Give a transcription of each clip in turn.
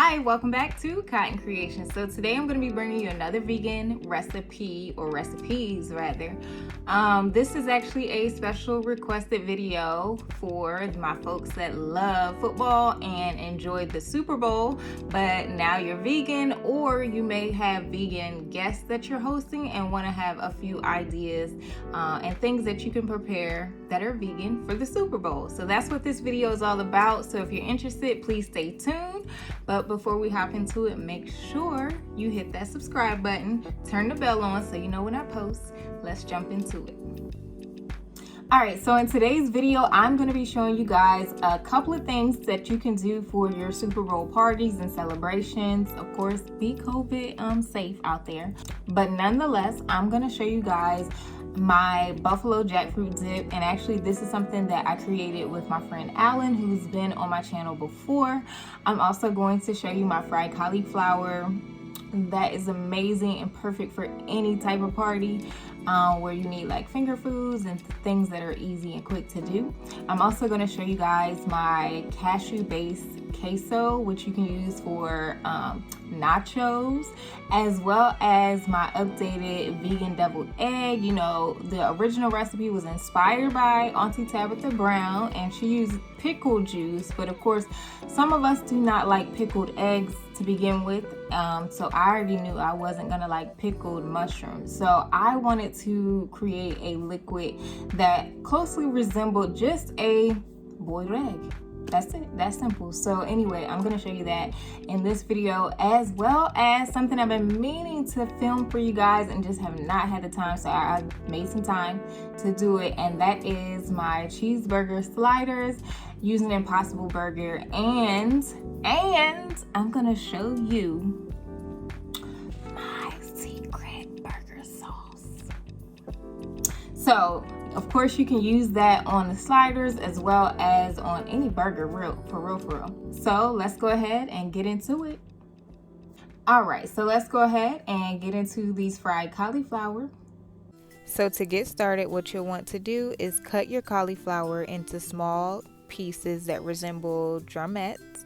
Hi, welcome back to Cotton Creations. So today I'm going to be bringing you another vegan recipe, or recipes rather. This is actually a special requested video for my folks that love football and enjoyed the Super Bowl, but now you're vegan, or you may have vegan guests that you're hosting and want to have a few ideas and things that you can prepare that are vegan for the Super Bowl. So that's what this video is all about. So if you're interested, please stay tuned. But before we hop into it, make sure you hit that subscribe button, turn the bell on so you know when I post. Let's jump into it. Alright, so in today's video, I'm going to be showing you guys a couple of things that you can do for your Super Bowl parties and celebrations. Of course, be COVID safe out there. But nonetheless, I'm going to show you guys my buffalo jackfruit dip, and actually this is something that I created with my friend Alan, who's been on my channel before. I'm also going to show you my fried cauliflower. That is amazing and perfect for any type of party where you need like finger foods and things that are easy and quick to do. I'm also going to show you guys my cashew based queso, which you can use for nachos, as well as my updated vegan deviled egg. You know, the original recipe was inspired by Auntie Tabitha Brown, and she used pickle juice, but of course some of us do not like pickled eggs to begin with, so I already knew I wasn't gonna like pickled mushrooms, so I wanted to create a liquid that closely resembled just a boiled egg. That's it. That's simple. So anyway, I'm going to show you that in this video, as well as something I've been meaning to film for you guys and just have not had the time. So I made some time to do it. And that is my cheeseburger sliders using Impossible Burger. And I'm going to show you my secret burger sauce. So of course, you can use that on the sliders as well as on any burger, for real. So let's go ahead and get into it. All right, so let's go ahead and get into these fried cauliflower. So to get started, what you'll want to do is cut your cauliflower into small pieces that resemble drumettes.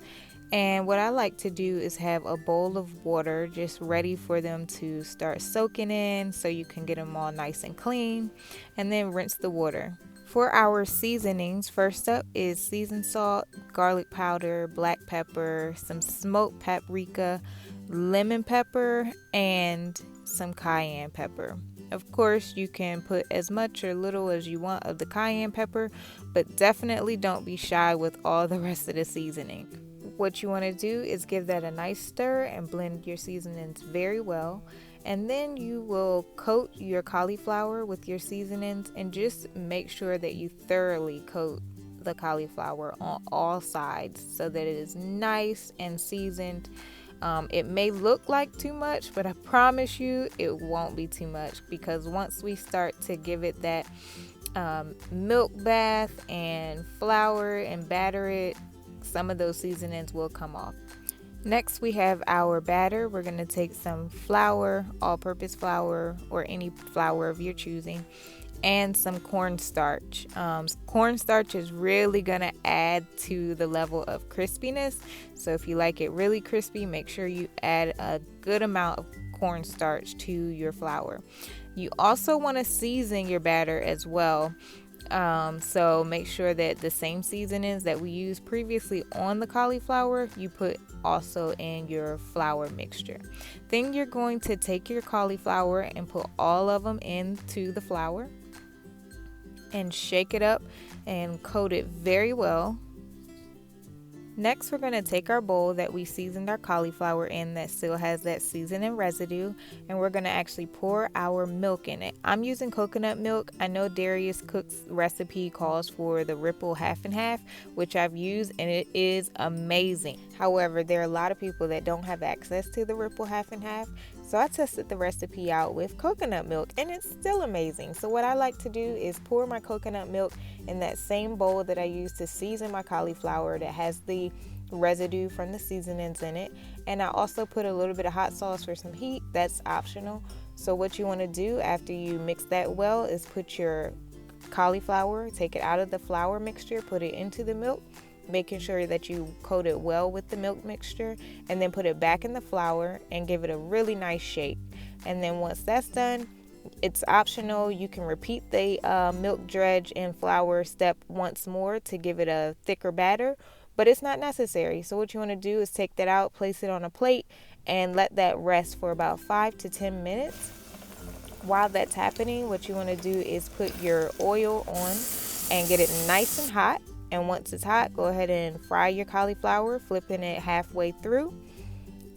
And what I like to do is have a bowl of water just ready for them to start soaking in, so you can get them all nice and clean, and then rinse the water. For our seasonings, first up is seasoned salt, garlic powder, black pepper, some smoked paprika, lemon pepper, and some cayenne pepper. Of course, you can put as much or little as you want of the cayenne pepper, but definitely don't be shy with all the rest of the seasoning. What you want to do is give that a nice stir and blend your seasonings very well. And then you will coat your cauliflower with your seasonings, and just make sure that you thoroughly coat the cauliflower on all sides so that it is nice and seasoned. It may look like too much, but I promise you it won't be too much, because once we start to give it that milk bath and flour and batter it, some of those seasonings will come off. Next, we have our batter. We're going to take some flour, all-purpose flour or any flour of your choosing, and some cornstarch. Cornstarch is really going to add to the level of crispiness. So if you like it really crispy, make sure you add a good amount of cornstarch to your flour. You also want to season your batter as well. So make sure that the same seasonings that we used previously on the cauliflower, you put also in your flour mixture. Then you're going to take your cauliflower and put all of them into the flour and shake it up and coat it very well. Next, we're going to take our bowl that we seasoned our cauliflower in that still has that seasoning residue, and we're going to actually pour our milk in it. I'm using coconut milk. I know Darius Cook's recipe calls for the Ripple half and half, which I've used, and it is amazing. However, there are a lot of people that don't have access to the Ripple half and half, so I tested the recipe out with coconut milk, and it's still amazing. So what I like to do is pour my coconut milk in that same bowl that I used to season my cauliflower that has the residue from the seasonings in it, and I also put a little bit of hot sauce for some heat. That's optional. So what you want to do after you mix that well is put your cauliflower, take it out of the flour mixture, put it into the milk, making sure that you coat it well with the milk mixture, and then put it back in the flour and give it a really nice shake. And then once that's done, it's optional. You can repeat the milk dredge and flour step once more to give it a thicker batter, but it's not necessary. So what you want to do is take that out, place it on a plate, and let that rest for about 5 to 10 minutes. While that's happening, what you want to do is put your oil on and get it nice and hot. And once it's hot, go ahead and fry your cauliflower, flipping it halfway through.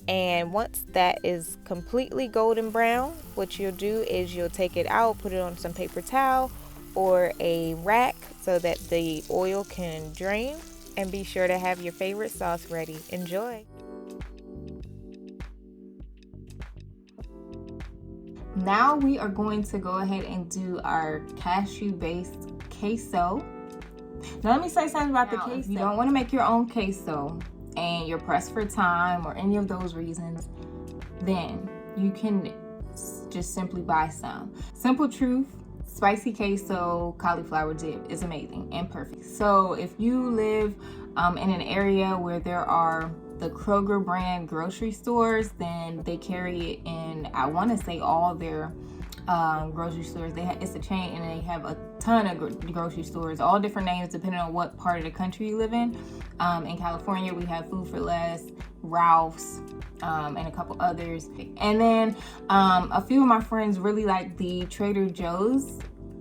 And once that is completely golden brown, what you'll do is you'll take it out, put it on some paper towel or a rack so that the oil can drain, and be sure to have your favorite sauce ready. Enjoy! Now we are going to go ahead and do our cashew-based queso. Now let me say something about the queso. If you don't want to make your own queso and you're pressed for time or any of those reasons, then you can just simply buy some. Simple truth, spicy queso cauliflower dip is amazing and perfect. So if you live in an area where there are the Kroger brand grocery stores, then they carry it in, I want to say, all their grocery stores. It's a chain, and they have a ton of grocery stores, all different names depending on what part of the country you live in. In California, we have Food for Less, Ralph's, and a couple others. And then a few of my friends really like the Trader Joe's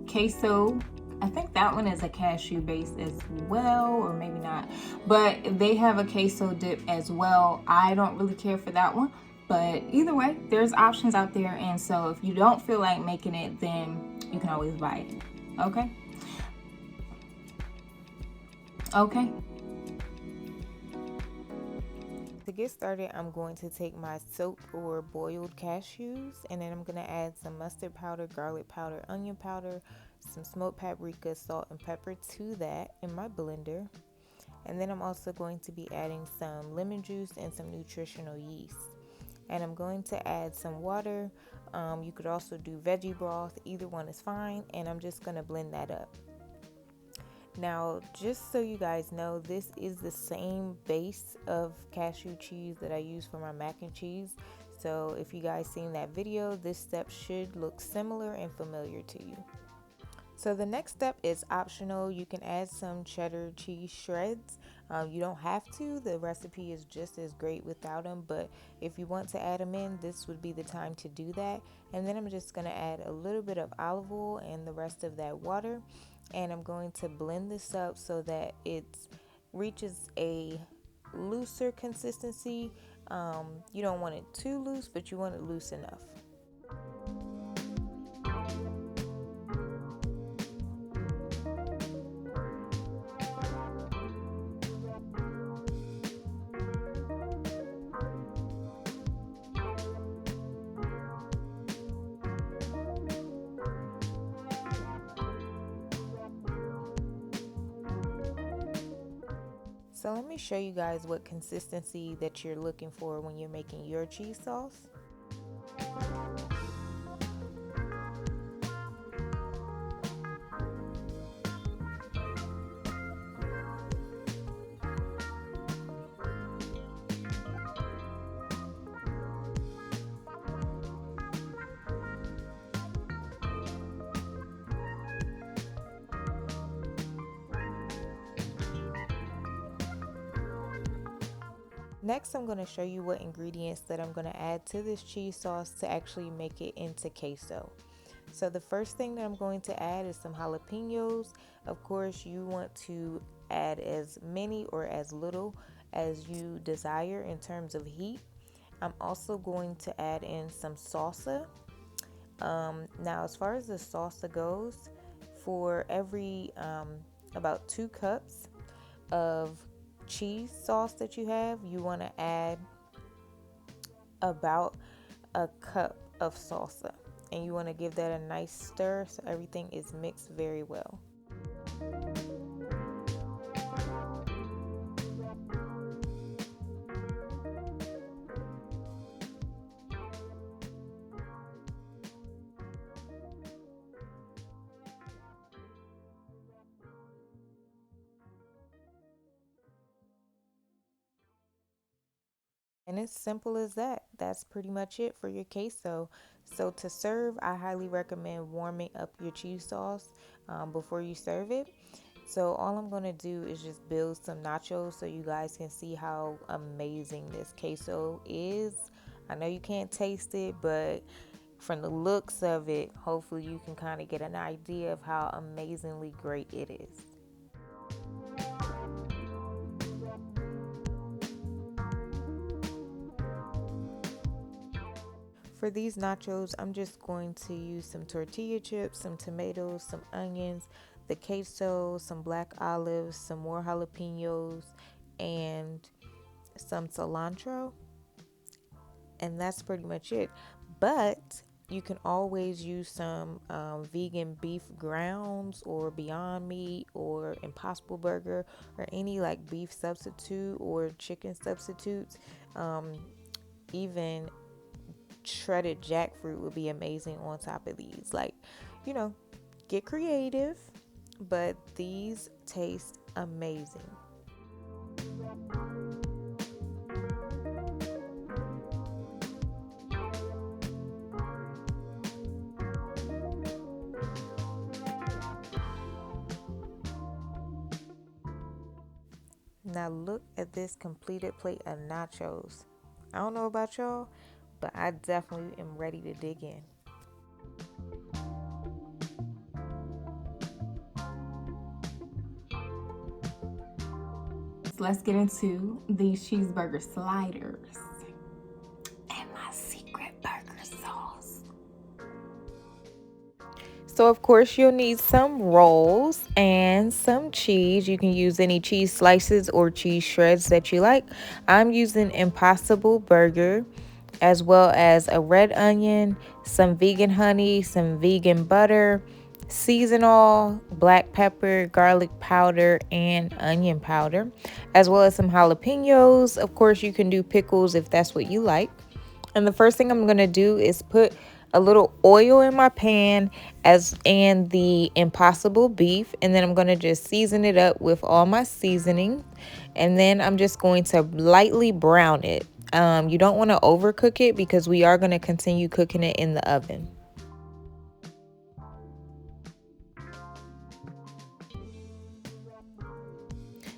queso. I think that one is a cashew base as well, or maybe not, but they have a queso dip as well. I don't really care for that one, but either way, there's options out there. And so if you don't feel like making it, then you can always buy it. Okay. To get started, I'm going to take my soaked or boiled cashews, and then I'm going to add some mustard powder, garlic powder, onion powder, some smoked paprika, salt, and pepper to that in my blender. And then I'm also going to be adding some lemon juice and some nutritional yeast. And I'm going to add some water. You could also do veggie broth, either one is fine. And I'm just going to blend that up. Now, just so you guys know, this is the same base of cashew cheese that I use for my mac and cheese. So if you guys seen that video, this step should look similar and familiar to you. So the next step is optional. You can add some cheddar cheese shreds. You don't have to. The recipe is just as great without them, but if you want to add them in, this would be the time to do that. And then I'm just going to add a little bit of olive oil and the rest of that water. And I'm going to blend this up so that it reaches a looser consistency. You don't want it too loose, but you want it loose enough. So let me show you guys what consistency that you're looking for when you're making your cheese sauce. Next, I'm going to show you what ingredients that I'm going to add to this cheese sauce to actually make it into queso. So the first thing that I'm going to add is some jalapenos. Of course, you want to add as many or as little as you desire in terms of heat. I'm also going to add in some salsa. Now, as far as the salsa goes, for every about 2 cups of cheese sauce that you have, you want to add about a cup of salsa, and you want to give that a nice stir so everything is mixed very well. And it's simple as that. That's pretty much it for your queso. So to serve, I highly recommend warming up your cheese sauce before you serve it. So all I'm going to do is just build some nachos so you guys can see how amazing this queso is. I know you can't taste it, but from the looks of it, hopefully you can kind of get an idea of how amazingly great it is. For these nachos, I'm just going to use some tortilla chips, some tomatoes, some onions, the queso, some black olives, some more jalapenos, and some cilantro. And that's pretty much it. But you can always use some vegan beef grounds or Beyond Meat or Impossible Burger or any like beef substitute or chicken substitutes. Even shredded jackfruit would be amazing on top of these. Like, you know, get creative, but these taste amazing. Now look at this completed plate of nachos. I don't know about y'all, but I definitely am ready to dig in. Let's get into these cheeseburger sliders and my secret burger sauce. So of course you'll need some rolls and some cheese. You can use any cheese slices or cheese shreds that you like. I'm using Impossible Burger, as well as a red onion, some vegan honey, some vegan butter, seasonal, black pepper, garlic powder, and onion powder, as well as some jalapenos. Of course, you can do pickles if that's what you like. And the first thing I'm going to do is put a little oil in my pan and the Impossible beef, and then I'm going to just season it up with all my seasoning, and then I'm just going to lightly brown it. You don't want to overcook it because we are going to continue cooking it in the oven.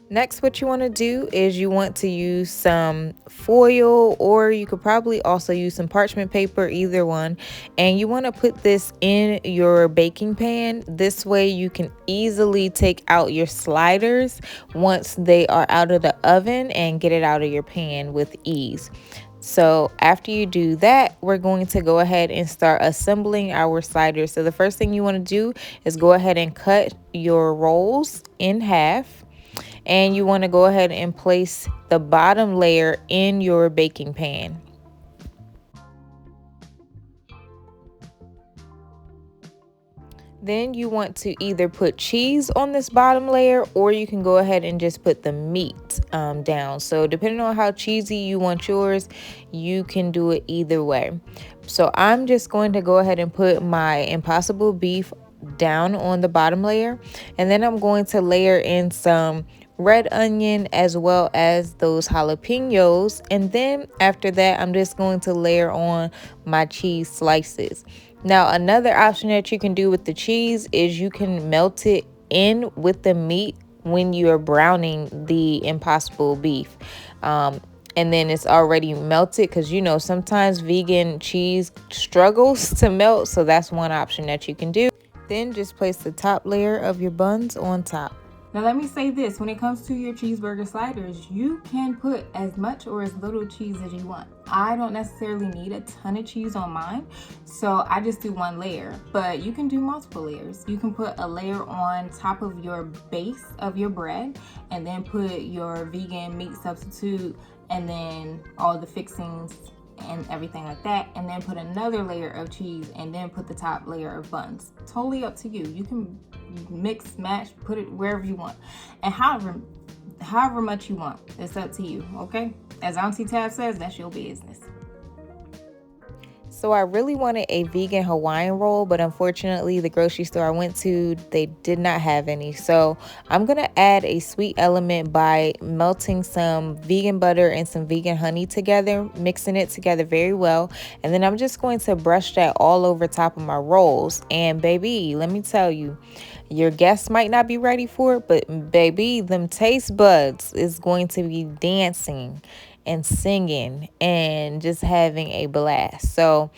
Next, what you want to do is you want to use some foil, or you could probably also use some parchment paper, either one. And you want to put this in your baking pan. This way you can easily take out your sliders once they are out of the oven and get it out of your pan with ease. So after you do that, we're going to go ahead and start assembling our sliders. So the first thing you want to do is go ahead and cut your rolls in half. And you want to go ahead and place the bottom layer in your baking pan. Then you want to either put cheese on this bottom layer, or you can go ahead and just put the meat down. So depending on how cheesy you want yours, you can do it either way. So I'm just going to go ahead and put my Impossible beef down on the bottom layer, and then I'm going to layer in some red onion as well as those jalapenos, and then after that I'm just going to layer on my cheese slices. Now another option that you can do with the cheese is you can melt it in with the meat when you are browning the Impossible beef, and then it's already melted, because you know sometimes vegan cheese struggles to melt. So that's one option that you can do. Then just place the top layer of your buns on top. Now let me say this, when it comes to your cheeseburger sliders, you can put as much or as little cheese as you want. I don't necessarily need a ton of cheese on mine, so I just do one layer, but you can do multiple layers. You can put a layer on top of your base of your bread, and then put your vegan meat substitute, and then all the fixings and everything like that, and then put another layer of cheese, and then put the top layer of buns. Totally up to you. You can mix, match, put it wherever you want, and however much you want. It's up to you, okay? As Auntie Tab says, that's your business. So I really wanted a vegan Hawaiian roll, but unfortunately the grocery store I went to, they did not have any. So I'm going to add a sweet element by melting some vegan butter and some vegan honey together, mixing it together very well. And then I'm just going to brush that all over top of my rolls. And baby, let me tell you, your guests might not be ready for it, but baby, them taste buds is going to be dancing and singing and just having a blast. So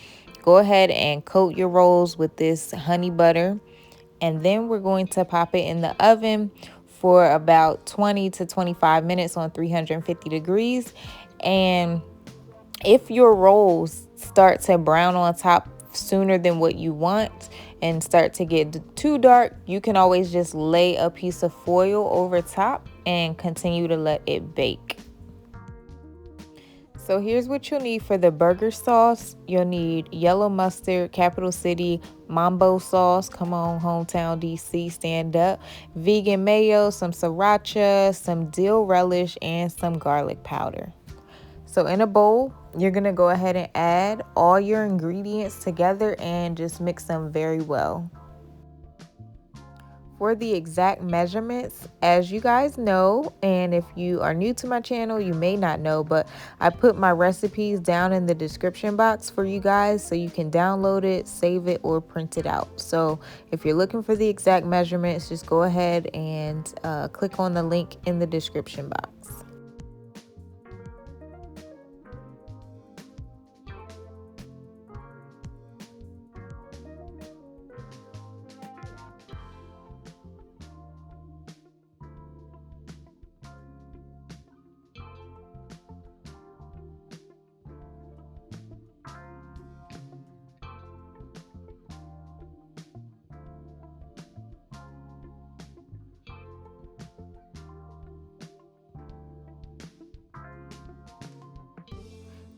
go ahead and coat your rolls with this honey butter, and then we're going to pop it in the oven for about 20 to 25 minutes on 350 degrees. And if your rolls start to brown on top sooner than what you want and start to get too dark, you can always just lay a piece of foil over top and continue to let it bake. So here's what you'll need for the burger sauce. You'll need yellow mustard, capital city, mambo sauce, come on hometown DC, stand up, vegan mayo, some sriracha, some dill relish, and some garlic powder. So in a bowl, you're going to go ahead and add all your ingredients together and just mix them very well. For the exact measurements, as you guys know, and if you are new to my channel, you may not know, but I put my recipes down in the description box for you guys so you can download it, save it, or print it out. So if you're looking for the exact measurements, just go ahead and click on the link in the description box.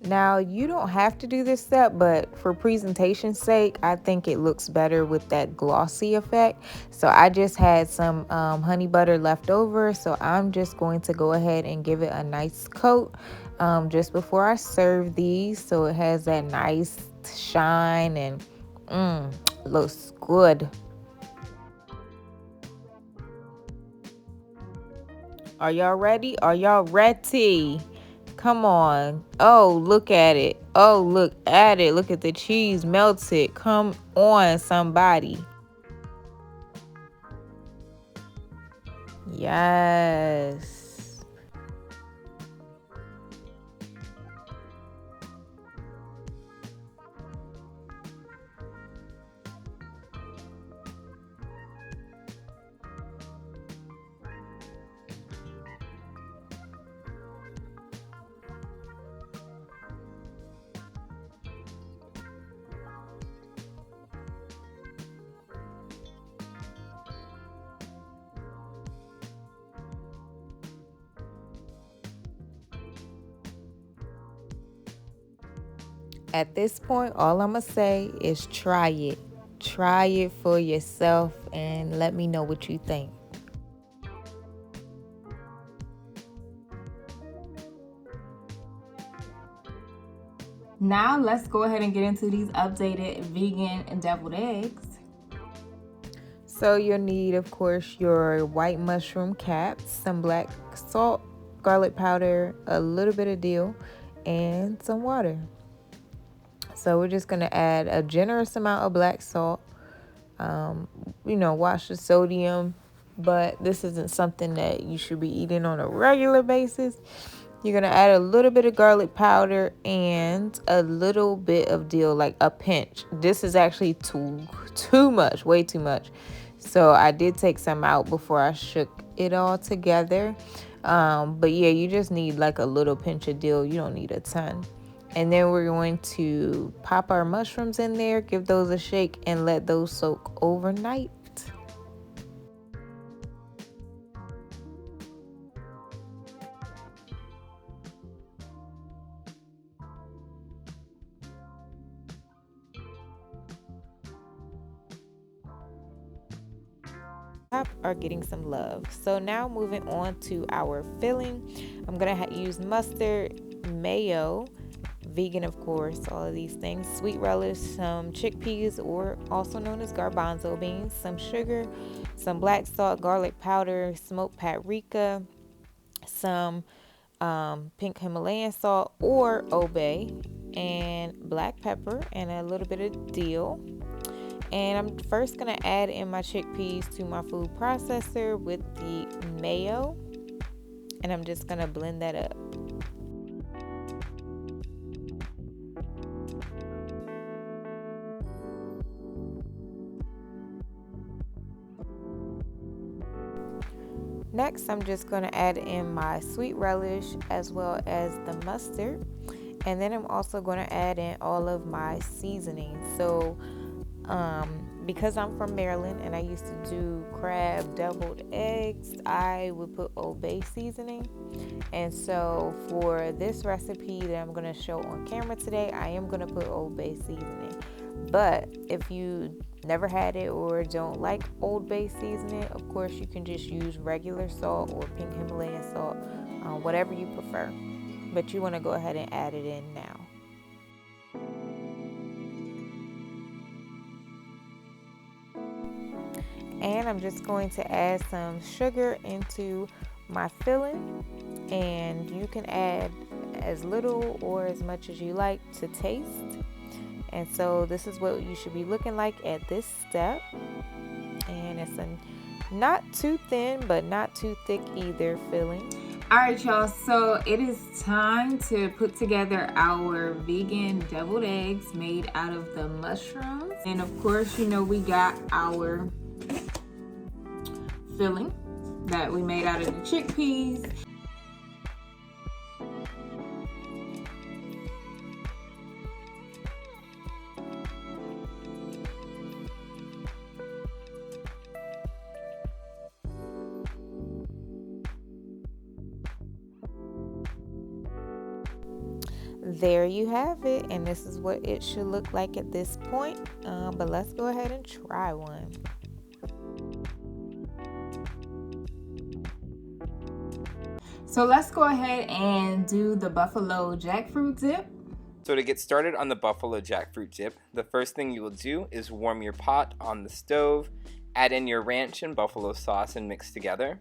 Now, you don't have to do this step, but for presentation's sake, I think it looks better with that glossy effect. So I just had some honey butter left over, so I'm just going to go ahead and give it a nice coat just before I serve these, so it has that nice shine and looks good. Are y'all ready? Are y'all ready? Come on. Oh, look at it. Oh, look at it. Look at the cheese melted. Come on, somebody. Yes. At this point, all I'm going to say is try it. Try it for yourself and let me know what you think. Now let's go ahead and get into these updated vegan and deviled eggs. So you'll need, of course, your white mushroom caps, some black salt, garlic powder, a little bit of dill, and some water. So we're just going to add a generous amount of black salt. Watch the sodium, but this isn't something that you should be eating on a regular basis. You're going to add a little bit of garlic powder and a little bit of dill, like a pinch. This is actually too much, way too much. So I did take some out before I shook it all together. But yeah, you just need like a little pinch of dill. You don't need a ton. And then we're going to pop our mushrooms in there, give those a shake, and let those soak overnight. Are getting some love. So now moving on to our filling, I'm gonna use mustard, mayo, vegan, of course, all of these things. Sweet relish, some chickpeas, or also known as garbanzo beans, some sugar, some black salt, garlic powder, smoked paprika, some pink Himalayan salt or obey, and black pepper, and a little bit of dill. And I'm first going to add in my chickpeas to my food processor with the mayo, and I'm just going to blend that up. Next, I'm just going to add in my sweet relish as well as the mustard. And then I'm also going to add in all of my seasonings. So, because I'm from Maryland and I used to do crab deviled eggs, I would put Old Bay seasoning. And so for this recipe that I'm going to show on camera today, I am going to put Old Bay seasoning. But if you never had it or don't like Old Bay seasoning, of course you can just use regular salt or pink Himalayan salt, whatever you prefer. But you want to go ahead and add it in now. And I'm just going to add some sugar into my filling, and you can add as little or as much as you like to taste. And so this is what you should be looking like at this step. And it's a not too thin but not too thick either filling. All right, y'all, so it is time to put together our vegan deviled eggs made out of the mushrooms. And of course, you know, we got our filling that we made out of the chickpeas. There you have it, and this is what it should look like at this point. But let's go ahead and try one. So let's go ahead and do the buffalo jackfruit dip. So to get started on the buffalo jackfruit dip, the first thing you will do is warm your pot on the stove, add in your ranch and buffalo sauce and mix together.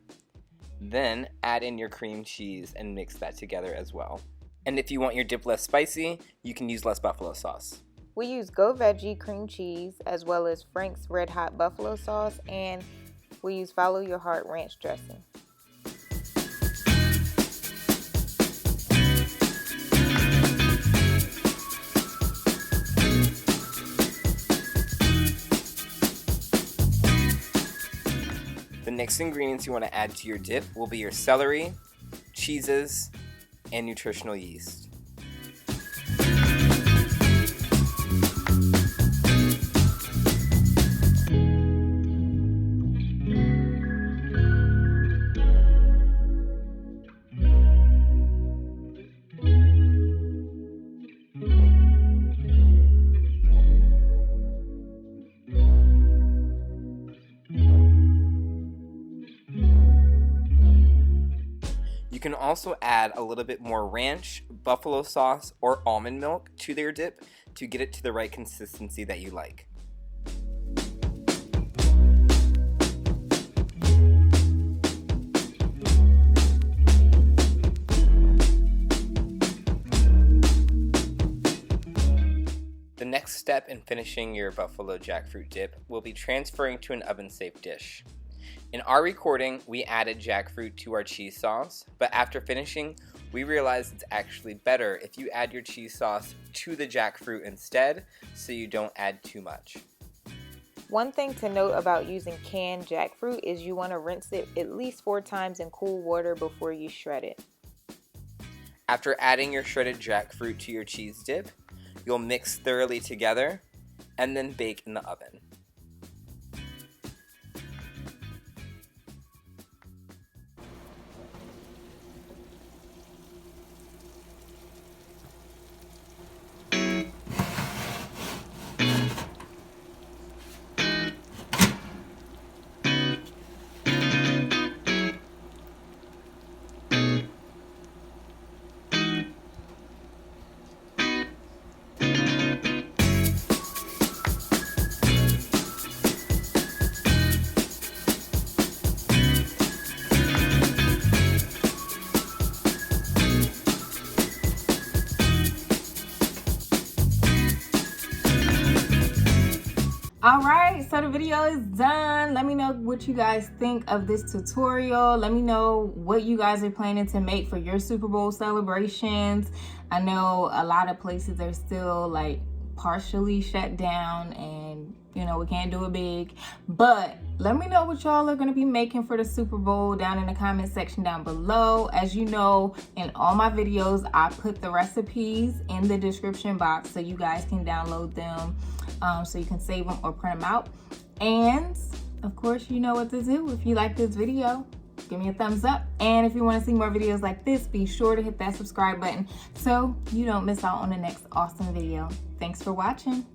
Then add in your cream cheese and mix that together as well. And if you want your dip less spicy, you can use less buffalo sauce. We use Go Veggie cream cheese as well as Frank's Red Hot buffalo sauce, and we use Follow Your Heart ranch dressing. The next ingredients you want to add to your dip will be your celery, cheeses, and nutritional yeast. You can also add a little bit more ranch, buffalo sauce, or almond milk to their dip to get it to the right consistency that you like. The next step in finishing your buffalo jackfruit dip will be transferring to an oven-safe dish. In our recording, we added jackfruit to our cheese sauce, but after finishing, we realized it's actually better if you add your cheese sauce to the jackfruit instead, so you don't add too much. One thing to note about using canned jackfruit is you want to rinse it at least 4 times in cool water before you shred it. After adding your shredded jackfruit to your cheese dip, you'll mix thoroughly together and then bake in the oven. All right, so the video is done. Let me know what you guys think of this tutorial. Let me know what you guys are planning to make for your Super Bowl celebrations. I know a lot of places are still like partially shut down and you know we can't do it big, but let me know what y'all are going to be making for the Super Bowl down in the comment section down below. As you know, in all my videos I put the recipes in the description box so you guys can download them, so you can save them or print them out. And of course, you know what to do. If you like this video, give me a thumbs up, and if you want to see more videos like this, be sure to hit that subscribe button so you don't miss out on the next awesome video. Thanks for watching.